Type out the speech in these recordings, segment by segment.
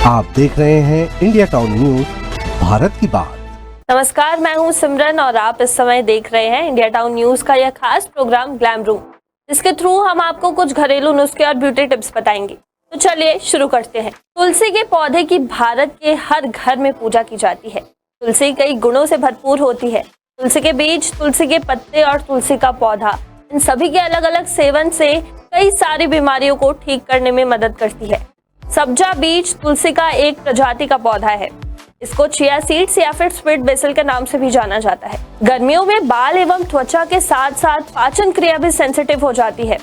आप देख रहे हैं इंडिया टाउन न्यूज, भारत की बात। नमस्कार, मैं हूं सिमरन और आप इस समय देख रहे हैं इंडिया टाउन न्यूज का यह खास प्रोग्राम ग्लैम रूम, जिसके थ्रू हम आपको कुछ घरेलू नुस्खे और ब्यूटी टिप्स बताएंगे। तो चलिए शुरू करते हैं। तुलसी के पौधे की भारत के हर घर में पूजा की जाती है। तुलसी कई गुणों से भरपूर होती है। तुलसी के बीज, तुलसी के पत्ते और तुलसी का पौधा, इन सभी के अलग अलग सेवन से कई सारी बीमारियों को ठीक करने में मदद करती है। सब्जा बीज तुलसी का एक प्रजाति का पौधा है। इसको चिया सीड्स या फिर स्वीट बेसिल के नाम से भी जाना जाता है। गर्मियों में बाल एवं त्वचा के साथ साथ पाचन क्रिया भी सेंसिटिव हो जाती है।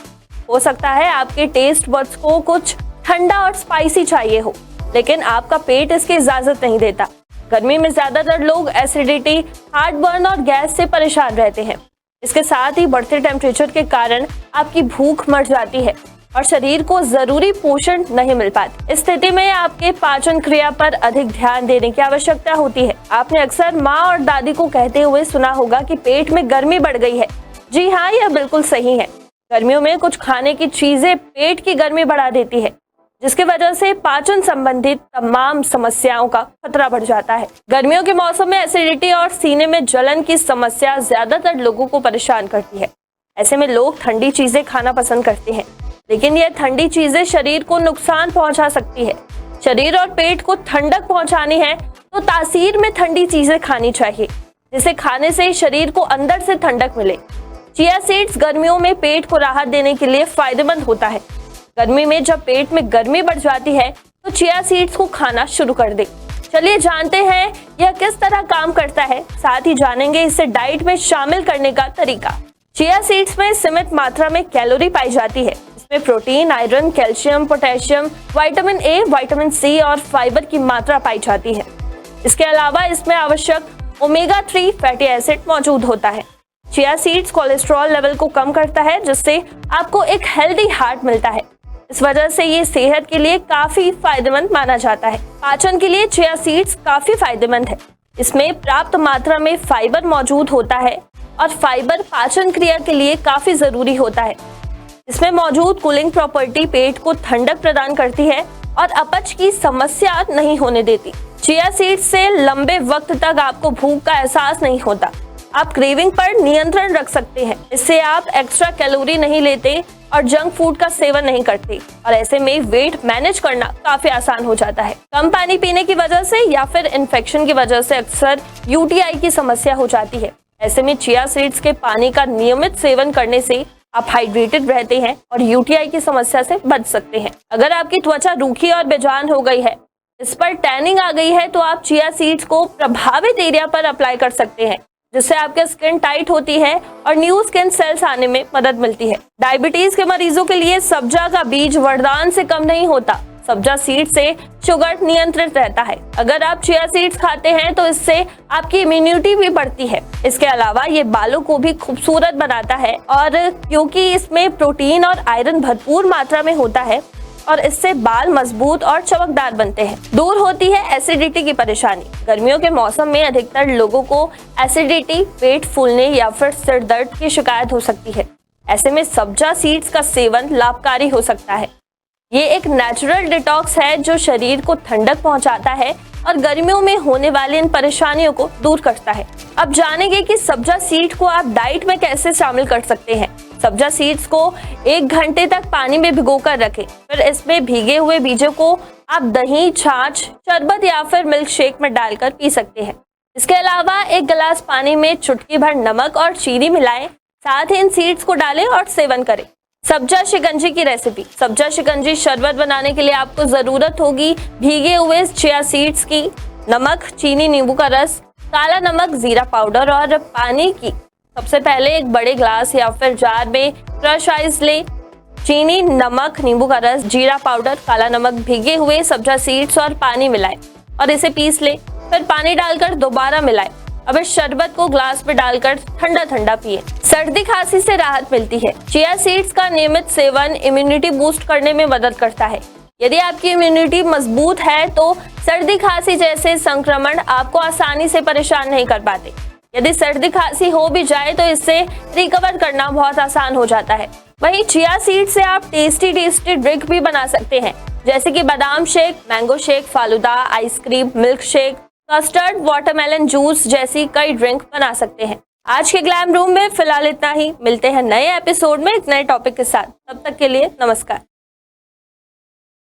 हो सकता है आपके टेस्ट बड्स को कुछ ठंडा और स्पाइसी चाहिए हो, लेकिन आपका पेट इसकी इजाजत नहीं देता। गर्मी में ज्यादातर लोग एसिडिटी, हार्टबर्न और गैस से परेशान रहते हैं। इसके साथ ही बढ़ते टेम्परेचर के कारण आपकी भूख मर जाती है और शरीर को जरूरी पोषण नहीं मिल पाती। इस स्थिति में आपके पाचन क्रिया पर अधिक ध्यान देने की आवश्यकता होती है। आपने अक्सर माँ और दादी को कहते हुए सुना होगा कि पेट में गर्मी बढ़ गई है। जी हाँ, यह बिल्कुल सही है। गर्मियों में कुछ खाने की चीजें पेट की गर्मी बढ़ा देती है, जिसकी वजह से पाचन संबंधित तमाम समस्याओं का खतरा बढ़ जाता है। गर्मियों के मौसम में एसिडिटी और सीने में जलन की समस्या ज्यादातर लोगों को परेशान करती है। ऐसे में लोग ठंडी चीजें खाना पसंद करते हैं, लेकिन यह ठंडी चीजें शरीर को नुकसान पहुंचा सकती है। शरीर और पेट को ठंडक पहुंचानी है तो तासीर में ठंडी चीजें खानी चाहिए, जिसे खाने से शरीर को अंदर से ठंडक मिले। चिया सीड्स गर्मियों में पेट को राहत देने के लिए फायदेमंद होता है। गर्मी में जब पेट में गर्मी बढ़ जाती है तो चिया सीड्स को खाना शुरू कर दे। चलिए जानते हैं यह किस तरह काम करता है, साथ ही जानेंगे इसे डाइट में शामिल करने का तरीका। चिया सीड्स में सीमित मात्रा में कैलोरी पाई जाती है। इसमें protein, iron, calcium, potassium, vitamin A, vitamin C और फाइबर की मात्रा पाई जाती है। इसके अलावा इसमें आवश्यक ओमेगा 3 फैटी एसिड मौजूद होता है। चिया सीड्स कोलेस्ट्रॉल लेवल को कम करता है, जिससे आपको एक हेल्दी हार्ट मिलता है। इस वजह से ये सेहत के लिए काफी फायदेमंद माना जाता है। पाचन के लिए चिया सीड्स काफी फायदेमंद है। इसमें पर्याप्त मात्रा में फाइबर मौजूद होता है और फाइबर पाचन क्रिया के लिए काफी जरूरी होता है। इसमें मौजूद कूलिंग प्रॉपर्टी पेट को ठंडक प्रदान करती है और अपच की समस्या नहीं होने देती। चिया सीड्स से लंबे वक्त तक आपको भूख का एहसास नहीं होता। आप क्रेविंग पर नियंत्रण रख सकते हैं। इससे आप एक्स्ट्रा कैलोरी नहीं लेते और जंक फूड का सेवन नहीं करते, और ऐसे में वेट मैनेज करना काफी आसान हो जाता है। कम पानी पीने की वजह से या फिर इन्फेक्शन की वजह से अक्सर यूटीआई की समस्या हो जाती है। ऐसे में चिया सीड्स के पानी का नियमित सेवन करने से आप हाइड्रेटेड रहते हैं और यूटीआई की समस्या से बच सकते हैं। अगर आपकी त्वचा रूखी और बेजान हो गई है, इस पर टैनिंग आ गई है, तो आप चिया सीड्स को प्रभावित एरिया पर अप्लाई कर सकते हैं, जिससे आपकी स्किन टाइट होती है और न्यू स्किन सेल्स आने में मदद मिलती है। डायबिटीज के मरीजों के लिए सब्जा का बीज वरदान से कम नहीं होता। सब्जा सीड से शुगर नियंत्रित रहता है। अगर आप चिया सीड्स खाते हैं तो इससे आपकी इम्यूनिटी भी बढ़ती है। इसके अलावा ये बालों को भी खूबसूरत बनाता है, और क्योंकि इसमें प्रोटीन और आयरन भरपूर मात्रा में होता है, और इससे बाल मजबूत और चमकदार बनते हैं। दूर होती है एसिडिटी की परेशानी। गर्मियों के मौसम में अधिकतर लोगों को एसिडिटी, पेट फूलने या फिर सिर दर्द की शिकायत हो सकती है। ऐसे में सब्जा सीड्स का सेवन लाभकारी हो सकता है। ये एक नेचुरल डिटॉक्स है जो शरीर को ठंडक पहुंचाता है और गर्मियों में होने वाली इन परेशानियों को दूर करता है। अब जानेंगे कि सब्जा सीड को आप डाइट में कैसे शामिल कर सकते हैं। सब्जा सीड्स को 1 घंटे तक पानी में भिगोकर रखें। फिर इसमें भीगे हुए बीजों को आप दही, छाछ, शरबत या फिर मिल्क शेक में डालकर पी सकते हैं। इसके अलावा 1 गिलास पानी में चुटकी भर नमक और चीनी मिलाएं, साथ ही इन सीड्स को डालें और सेवन करें। सब्जा शिकंजी की रेसिपी। सब्जा शिकंजी शरबत बनाने के लिए आपको जरूरत होगी भीगे हुए चिया सीड्स की, नमक, चीनी, नींबू का रस, काला नमक, जीरा पाउडर और पानी की। सबसे पहले एक बड़े ग्लास या फिर जार में क्रश आइस लें। चीनी, नमक, नींबू का रस, जीरा पाउडर, काला नमक, भीगे हुए सब्जा सीड्स और पानी मिलाएं और इसे पीस लें। फिर पानी डालकर दोबारा मिलाएं। अब इस शरबत को ग्लास में डालकर ठंडा ठंडा पिए। सर्दी खांसी से राहत मिलती है। चिया सीड्स का नियमित सेवन इम्यूनिटी बूस्ट करने में मदद करता है। यदि आपकी इम्यूनिटी मजबूत है तो सर्दी खांसी जैसे संक्रमण आपको आसानी से परेशान नहीं कर पाते। यदि सर्दी खांसी हो भी जाए तो इससे रिकवर करना बहुत आसान हो जाता है। वहीं चिया सीड से आप टेस्टी ड्रिंक भी बना सकते हैं, जैसे कि बादाम shake, mango shake, falooda, ice cream, milk shake, custard, watermelon juice जैसी कई ड्रिंक बना सकते हैं। आज के ग्लैम रूम में फिलहाल इतना ही। मिलते हैं नए एपिसोड में एक नए टॉपिक के साथ। तब तक के लिए नमस्कार।